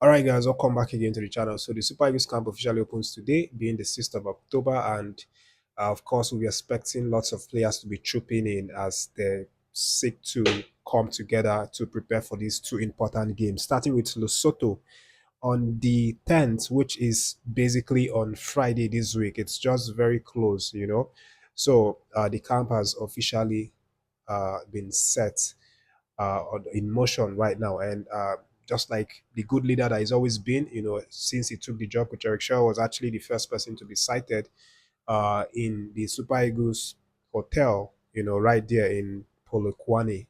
Alright guys, welcome back again to the channel. So the Super Eagles camp officially opens today, being the 6th of October, and of course we'll be expecting lots of players to be trooping in as they seek to come together to prepare for these two important games, starting with Lesotho on the 10th, which is basically on Friday this week. It's just very close. So the camp has officially been set in motion right now. And just like the good leader that he's always been, since he took the job, Coach Eric Chelle was actually the first person to be cited in the Super Eagles hotel, right there in Polokwane,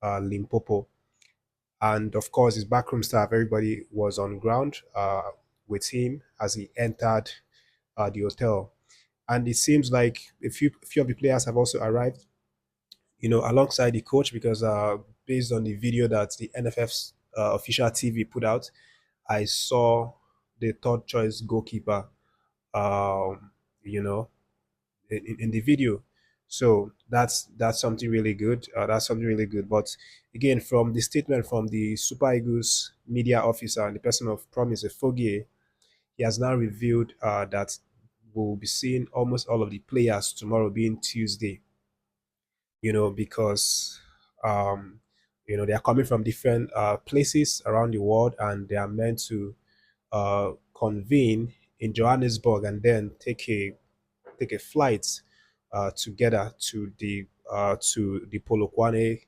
Limpopo. And of course, his backroom staff, everybody was on ground with him as he entered the hotel. And it seems like a few of the players have also arrived, alongside the coach because based on the video that the NFF's official TV put out, I saw the third choice goalkeeper, um, you know, in the video. So that's something really good. That's something really good. But again, from the statement from the Super Eagles media officer and the person of Promise Efogie, he has now revealed that we'll be seeing almost all of the players tomorrow being Tuesday, because they are coming from different places around the world, and they are meant to convene in Johannesburg and then take a flight together to the Polokwane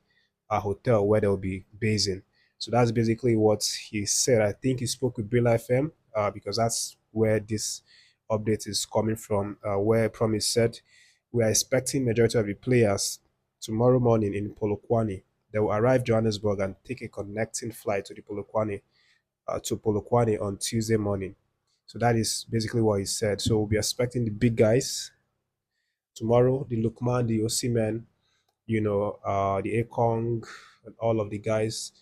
hotel where they'll be basing. So that's basically what he said. I think he spoke with Brilla FM because that's where this update is coming from. Where Promise said we are expecting majority of the players tomorrow morning in Polokwane. They will arrive Johannesburg and take a connecting flight to Polokwane on Tuesday morning. So that is basically what he said. So we'll be expecting the big guys tomorrow, the Lukman, the Osimen, the Ekong, and all of the guys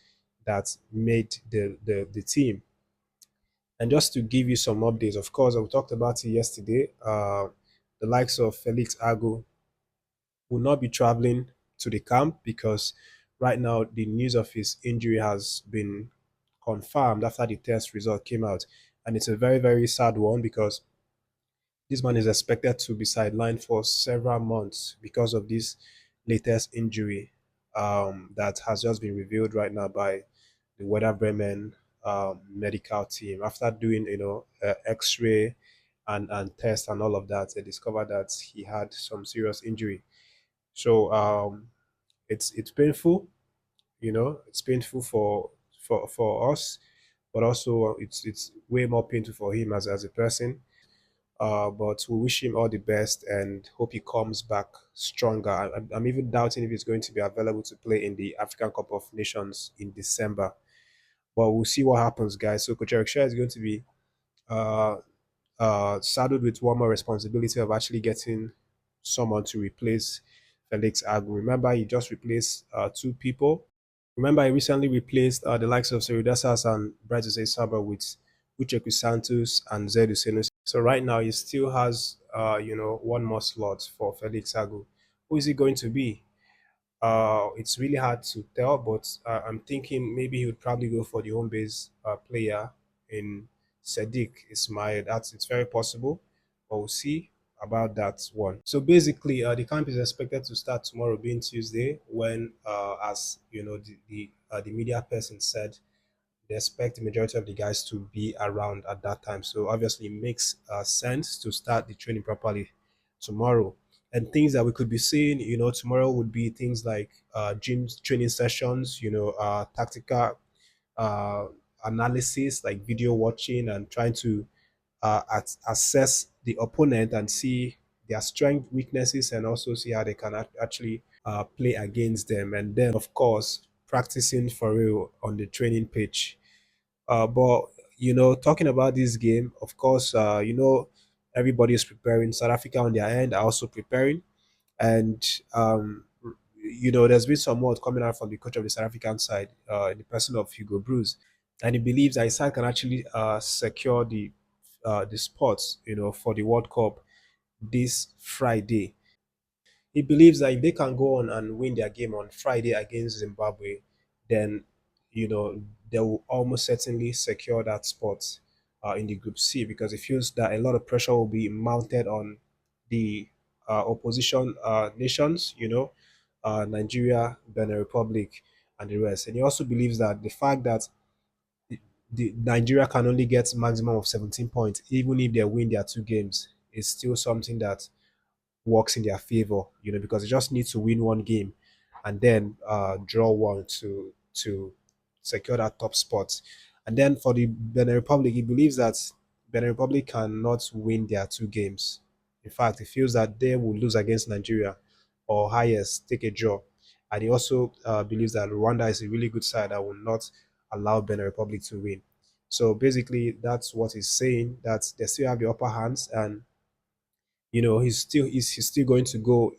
that made the team. And just to give you some updates, of course, we talked about it yesterday. The likes of Felix Agu will not be traveling to the camp because right now the news of his injury has been confirmed after the test result came out. And it's a very, very sad one because this man is expected to be sidelined for several months because of this latest injury that has just been revealed right now by the Weather Bremen medical team. After doing, X-ray and test and all of that, they discovered that he had some serious injury. So it's painful, it's painful for us, but also it's way more painful for him as a person. But we wish him all the best and hope he comes back stronger. I'm even doubting if he's going to be available to play in the African Cup of Nations in December. But we'll see what happens, guys. So Coach Eric Shah is going to be uh, saddled with one more responsibility of actually getting someone to replace Felix Agu. Remember, he just replaced two people. Remember, he recently replaced the likes of Seridasas and Bright Saba with Ucheku Santos and Zedu Senus. So right now, he still has, one more slot for Felix Agu. Who is he going to be? It's really hard to tell, but I'm thinking maybe he would probably go for the home base player in Sadiq Ismail. It's very possible, but we'll see about that one. So basically, the camp is expected to start tomorrow, being Tuesday, when, as you know, the media person said, they expect the majority of the guys to be around at that time. So obviously, it makes sense to start the training properly tomorrow. And things that we could be seeing, tomorrow would be things like gym training sessions, tactical uh, analysis, like video watching and trying to assess the opponent and see their strength, weaknesses, and also see how they can actually play against them. And then, of course, practicing for real on the training pitch. But talking about this game, of course, everybody is preparing. South Africa on their end are also preparing, and there's been some word coming out from the coach of the South African side, in the person of Hugo Bruce, and he believes that his side can actually secure the spots, for the World Cup this Friday. He believes that if they can go on and win their game on Friday against Zimbabwe, then you know they will almost certainly secure that spot in the Group C, because it feels that a lot of pressure will be mounted on the opposition nations, Nigeria, Benin Republic, and the rest. And he also believes that the fact that the Nigeria can only get maximum of 17 points, even if they win their two games, is still something that works in their favor, because they just need to win one game and then draw one to secure that top spot. And then for the Benin Republic, he believes that Benin Republic cannot win their two games. In fact, he feels that they will lose against Nigeria or highest take a draw. And he also believes that Rwanda is a really good side that will not allow Benin Republic to win. So basically, that's what he's saying, that they still have the upper hands, and he's still going to go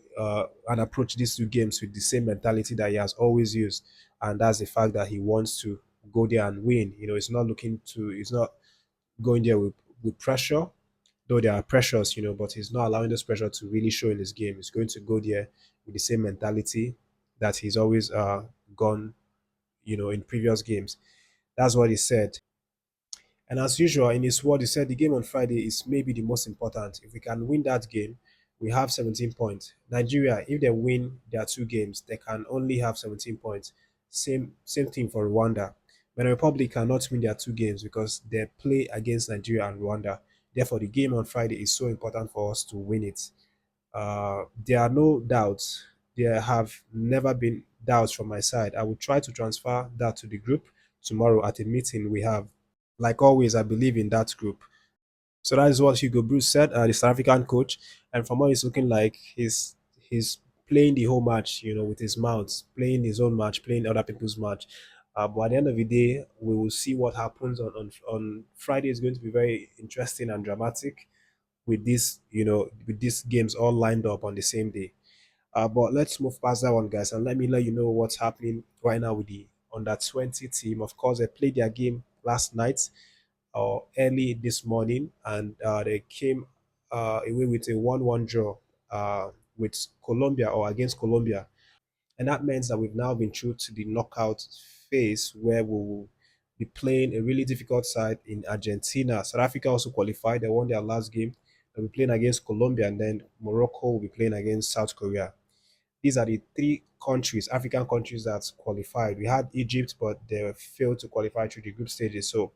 and approach these two games with the same mentality that he has always used, and that's the fact that he wants to go there and win. He's not going there with pressure, though there are pressures, but he's not allowing this pressure to really show in his game. He's going to go there with the same mentality that he's always gone, in previous games. That's what he said. And as usual, in his word, he said the game on Friday is maybe the most important. If we can win that game, we have 17 points. Nigeria, if they win their two games, they can only have 17 points. Same thing for Rwanda. Benin Republic cannot win their two games because they play against Nigeria and Rwanda. Therefore, the game on Friday is so important for us to win it. There are no doubts. There have never been doubts from my side. I will try to transfer that to the group tomorrow at a meeting we have. Like always, I believe in that group. So that is what Hugo Bruce said, the South African coach. And from what it's looking like, he's playing the whole match, with his mouth, playing his own match, playing other people's match. But at the end of the day, we will see what happens on Friday. Is going to be very interesting and dramatic with these games all lined up on the same day. But let's move past that one, guys, and let me let you know what's happening right now with the under 20 team. Of course, they played their game last night or early this morning, and they came away with a 1-1 draw with Colombia or against Colombia. And that means that we've now been through to the knockout phase where we will be playing a really difficult side in Argentina. South Africa also qualified. They won their last game. They'll be playing against Colombia, and then Morocco will be playing against South Korea. These are the three countries, African countries, that qualified. We had Egypt, but they failed to qualify through the group stages. So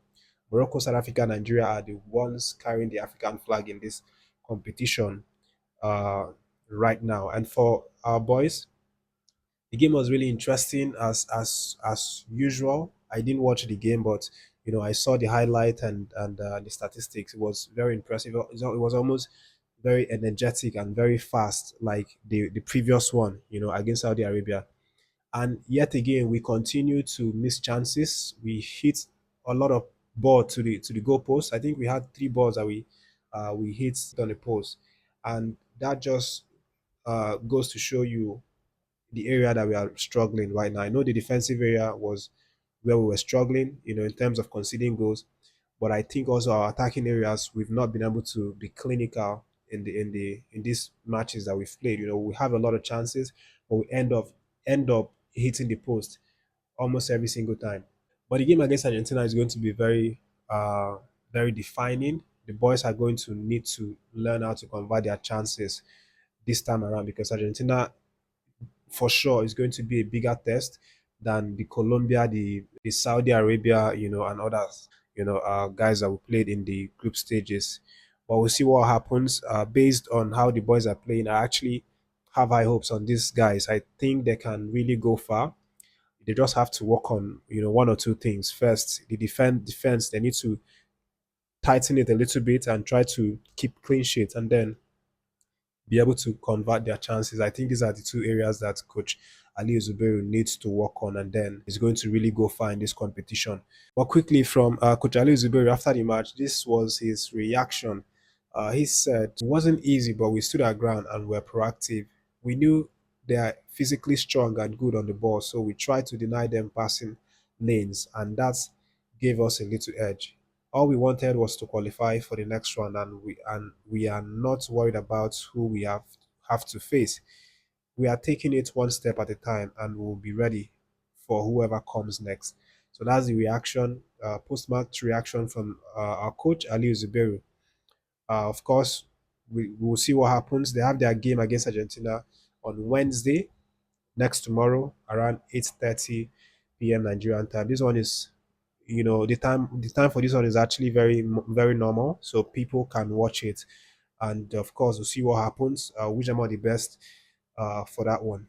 Morocco, South Africa, Nigeria are the ones carrying the African flag in this competition uh, right now. And for our boys, the game was really interesting as usual. I didn't watch the game, but I saw the highlight and the statistics. It was very impressive. It was almost very energetic and very fast, like the previous one, against Saudi Arabia. And yet again, we continue to miss chances. We hit a lot of ball to the goalpost. I think we had three balls that we hit on the post, and that just goes to show you the area that we are struggling right now. I know the defensive area was where we were struggling, in terms of conceding goals, but I think also our attacking areas we've not been able to be clinical in these matches that we've played. We have a lot of chances, but we end up hitting the post almost every single time. But the game against Argentina is going to be very defining. The boys are going to need to learn how to convert their chances this time around, because Argentina for sure is going to be a bigger test than the Colombia, the Saudi Arabia, and others, guys that we played in the group stages. But we'll see what happens. Based on how the boys are playing, I actually have high hopes on these guys. I think they can really go far. They just have to work on, one or two things. First, the defense, they need to tighten it a little bit and try to keep clean sheet, and then be able to convert their chances. I think these are the two areas that Coach Ali Zuberu needs to work on, and then he's going to really go far in this competition. But quickly from Coach Ali Zuberu after the match, this was his reaction. He said it wasn't easy, but we stood our ground and were proactive. We knew they are physically strong and good on the ball, so we tried to deny them passing lanes, and that gave us a little edge. All we wanted was to qualify for the next round, and we are not worried about who we have to face. We are taking it one step at a time, and we'll be ready for whoever comes next. So that's the reaction, post-match reaction from our coach Ali Zuberu. Of course, we will see what happens. They have their game against Argentina on Wednesday, next tomorrow around 8:30 p.m. Nigerian time. This one is, the time for this one is actually very normal, so people can watch it, and of course we'll see what happens. Which are the best for that one.